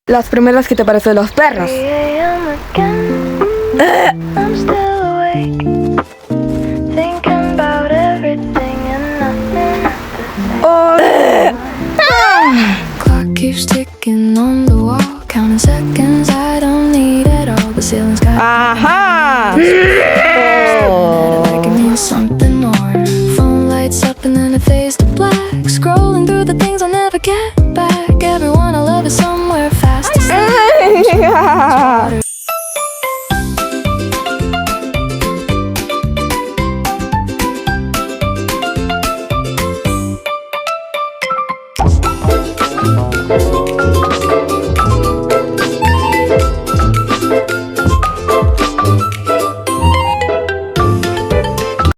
Las primeras que te parecen los perros. Clock keeps ticking on the